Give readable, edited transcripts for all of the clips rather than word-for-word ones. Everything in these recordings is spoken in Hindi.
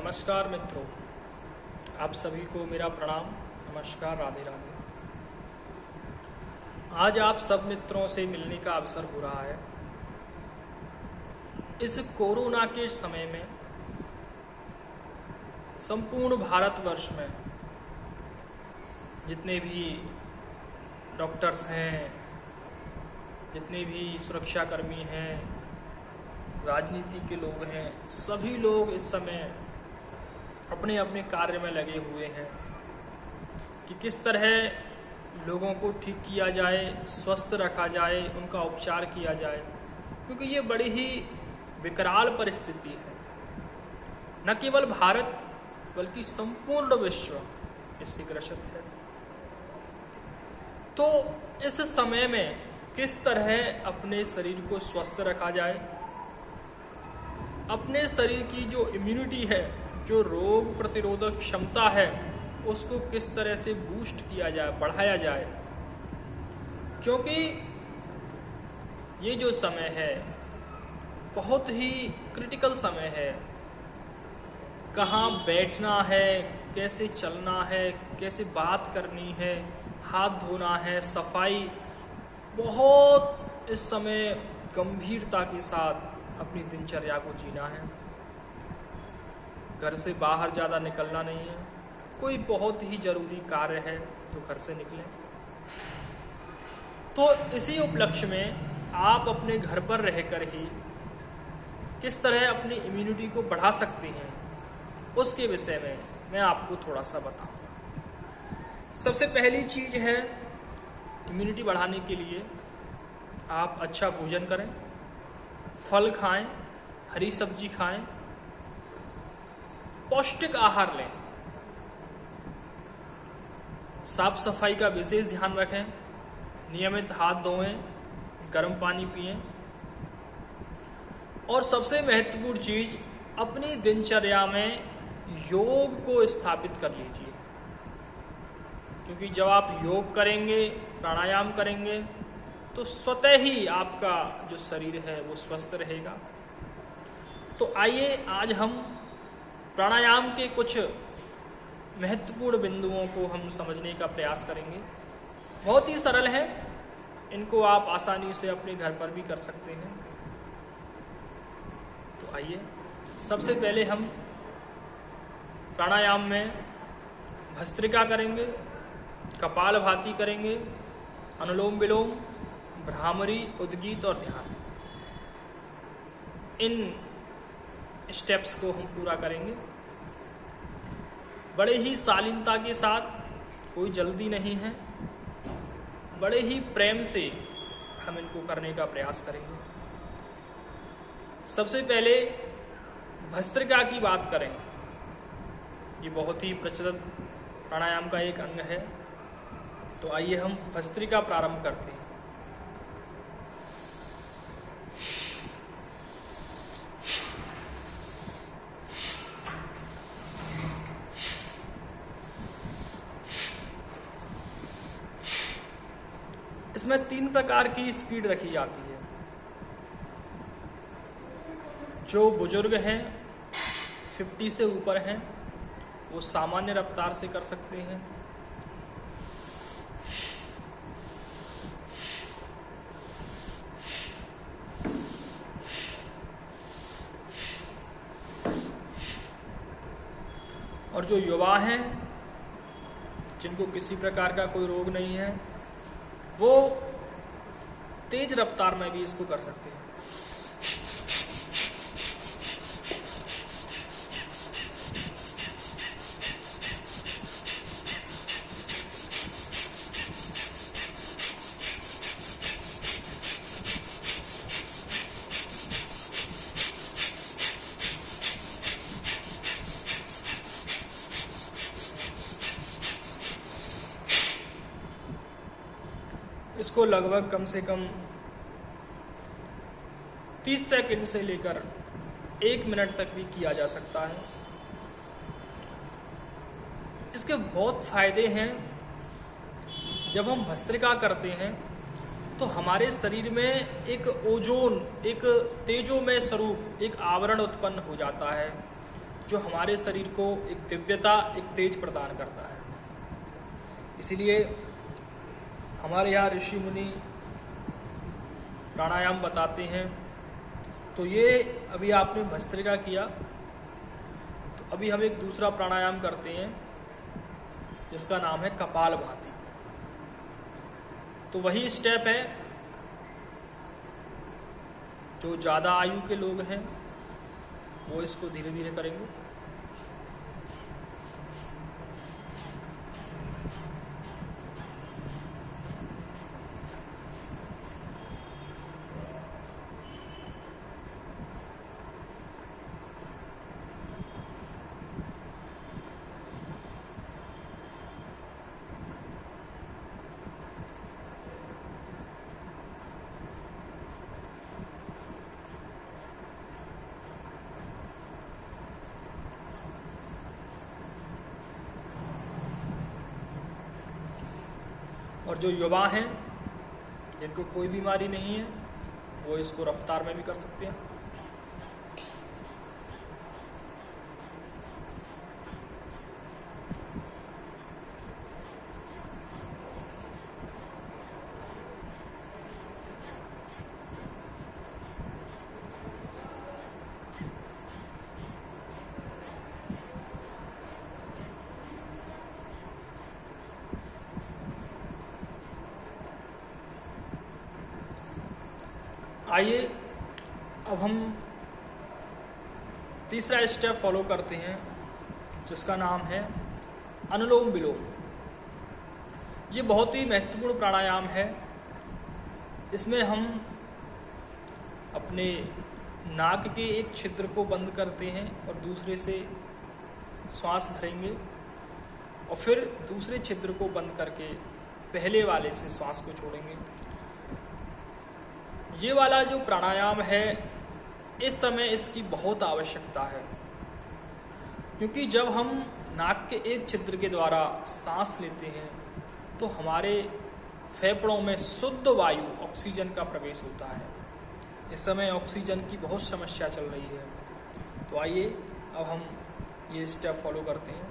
नमस्कार मित्रों, आप सभी को मेरा प्रणाम। नमस्कार, राधे राधे। आज आप सब मित्रों से मिलने का अवसर हो रहा है। इस कोरोना के समय में संपूर्ण भारतवर्ष में जितने भी डॉक्टर्स हैं, जितने भी सुरक्षाकर्मी हैं, राजनीति के लोग हैं, सभी लोग इस समय अपने अपने कार्य में लगे हुए हैं कि किस तरह लोगों को ठीक किया जाए, स्वस्थ रखा जाए, उनका उपचार किया जाए, क्योंकि ये बड़ी ही विकराल परिस्थिति है। न केवल भारत बल्कि संपूर्ण विश्व इससे ग्रसित है। तो इस समय में किस तरह अपने शरीर को स्वस्थ रखा जाए, अपने शरीर की जो इम्यूनिटी है, जो रोग प्रतिरोधक क्षमता है, उसको किस तरह से बूस्ट किया जाए, बढ़ाया जाए। क्योंकि ये जो समय है बहुत ही क्रिटिकल समय है। कहाँ बैठना है, कैसे चलना है, कैसे बात करनी है, हाथ धोना है, सफाई, बहुत इस समय गंभीरता के साथ अपनी दिनचर्या को जीना है। घर से बाहर ज़्यादा निकलना नहीं है। कोई बहुत ही जरूरी कार्य है तो घर से निकलें। तो इसी उपलक्ष्य में आप अपने घर पर रहकर ही किस तरह अपनी इम्यूनिटी को बढ़ा सकते हैं, उसके विषय में मैं आपको थोड़ा सा बताऊंगा। सबसे पहली चीज है, इम्यूनिटी बढ़ाने के लिए आप अच्छा भोजन करें, फल खाएं, हरी सब्जी खाएं, पौष्टिक आहार लें, साफ सफाई का विशेष ध्यान रखें, नियमित हाथ धोएं, गर्म पानी पिएं, और सबसे महत्वपूर्ण चीज, अपनी दिनचर्या में योग को स्थापित कर लीजिए। क्योंकि जब आप योग करेंगे, प्राणायाम करेंगे, तो स्वतः ही आपका जो शरीर है वो स्वस्थ रहेगा। तो आइए आज हम प्राणायाम के कुछ महत्वपूर्ण बिंदुओं को हम समझने का प्रयास करेंगे। बहुत ही सरल है, इनको आप आसानी से अपने घर पर भी कर सकते हैं। तो आइए, सबसे पहले हम प्राणायाम में भस्त्रिका करेंगे, कपालभाति करेंगे, अनुलोम विलोम, भ्रामरी, उद्गीत और ध्यान। इन स्टेप्स को हम पूरा करेंगे बड़े ही शालीनता के साथ। कोई जल्दी नहीं है, बड़े ही प्रेम से हम इनको करने का प्रयास करेंगे। सबसे पहले भस्त्रिका की बात करें। ये बहुत ही प्रचलित प्राणायाम का एक अंग है। तो आइए हम भस्त्रिका प्रारंभ करते हैं। इसमें 3 प्रकार की स्पीड रखी जाती है। जो बुजुर्ग हैं, 50 से ऊपर हैं, वो सामान्य रफ्तार से कर सकते हैं। और जो युवा हैं, जिनको किसी प्रकार का कोई रोग नहीं है, वो तेज रफ्तार में भी इसको कर सकते हैं। इसको लगभग कम से कम 30 सेकंड से लेकर 1 मिनट तक भी किया जा सकता है। इसके बहुत फायदे हैं। जब हम भस्त्रिका करते हैं तो हमारे शरीर में एक ओजोन, एक तेजोमय स्वरूप, एक आवरण उत्पन्न हो जाता है, जो हमारे शरीर को एक दिव्यता, एक तेज प्रदान करता है। इसीलिए हमारे यहाँ ऋषि मुनि प्राणायाम बताते हैं। तो ये अभी आपने भस्त्रिका किया, तो अभी हम एक दूसरा प्राणायाम करते हैं जिसका नाम है कपालभाति। तो वही स्टेप है, जो ज़्यादा आयु के लोग हैं वो इसको धीरे धीरे करेंगे। और जो युवा हैं जिनको कोई बीमारी नहीं है वो इसको रफ्तार में भी कर सकते हैं। आइए अब हम तीसरा स्टेप फॉलो करते हैं जिसका नाम है अनुलोम विलोम। ये बहुत ही महत्वपूर्ण प्राणायाम है। इसमें हम अपने नाक के एक छिद्र को बंद करते हैं और दूसरे से श्वास भरेंगे और फिर दूसरे छिद्र को बंद करके पहले वाले से श्वास को छोड़ेंगे। ये वाला जो प्राणायाम है इस समय इसकी बहुत आवश्यकता है, क्योंकि जब हम नाक के एक छिद्र के द्वारा सांस लेते हैं तो हमारे फेफड़ों में शुद्ध वायु ऑक्सीजन का प्रवेश होता है। इस समय ऑक्सीजन की बहुत समस्या चल रही है। तो आइए अब हम ये स्टेप फॉलो करते हैं।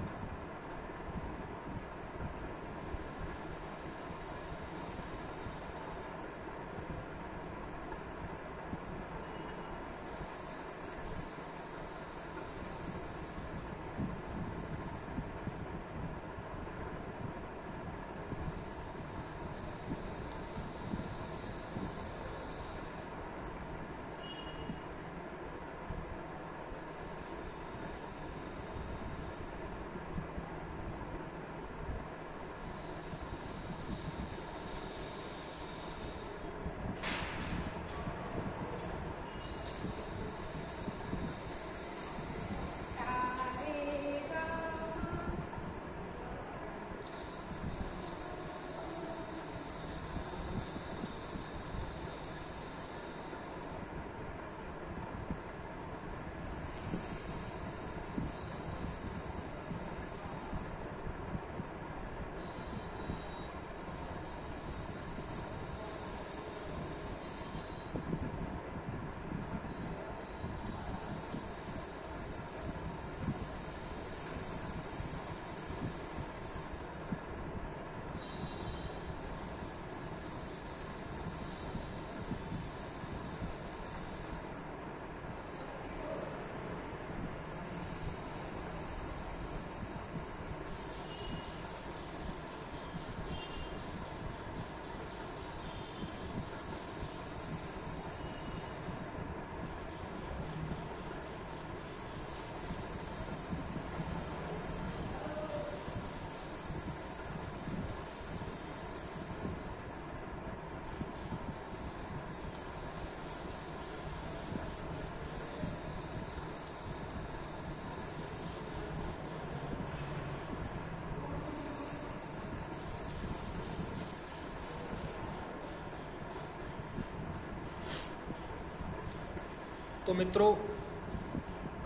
तो मित्रों,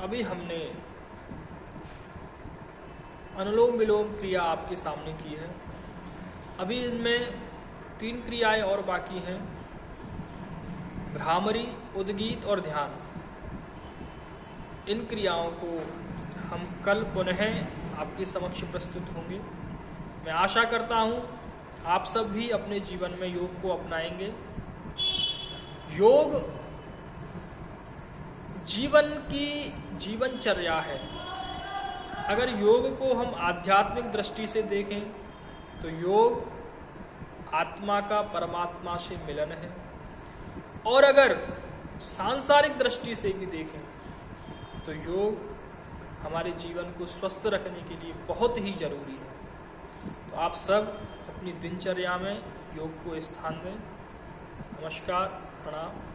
अभी हमने अनुलोम विलोम क्रिया आपके सामने की है। अभी इनमें 3 क्रियाएं और बाकी हैं, भ्रामरी, उद्गीत और ध्यान। इन क्रियाओं को हम कल पुनः आपके समक्ष प्रस्तुत होंगे। मैं आशा करता हूँ आप सब भी अपने जीवन में योग को अपनाएंगे। योग जीवन की जीवनचर्या है। अगर योग को हम आध्यात्मिक दृष्टि से देखें तो योग आत्मा का परमात्मा से मिलन है, और अगर सांसारिक दृष्टि से भी देखें तो योग हमारे जीवन को स्वस्थ रखने के लिए बहुत ही जरूरी है। तो आप सब अपनी दिनचर्या में योग को स्थान दें। नमस्कार, प्रणाम।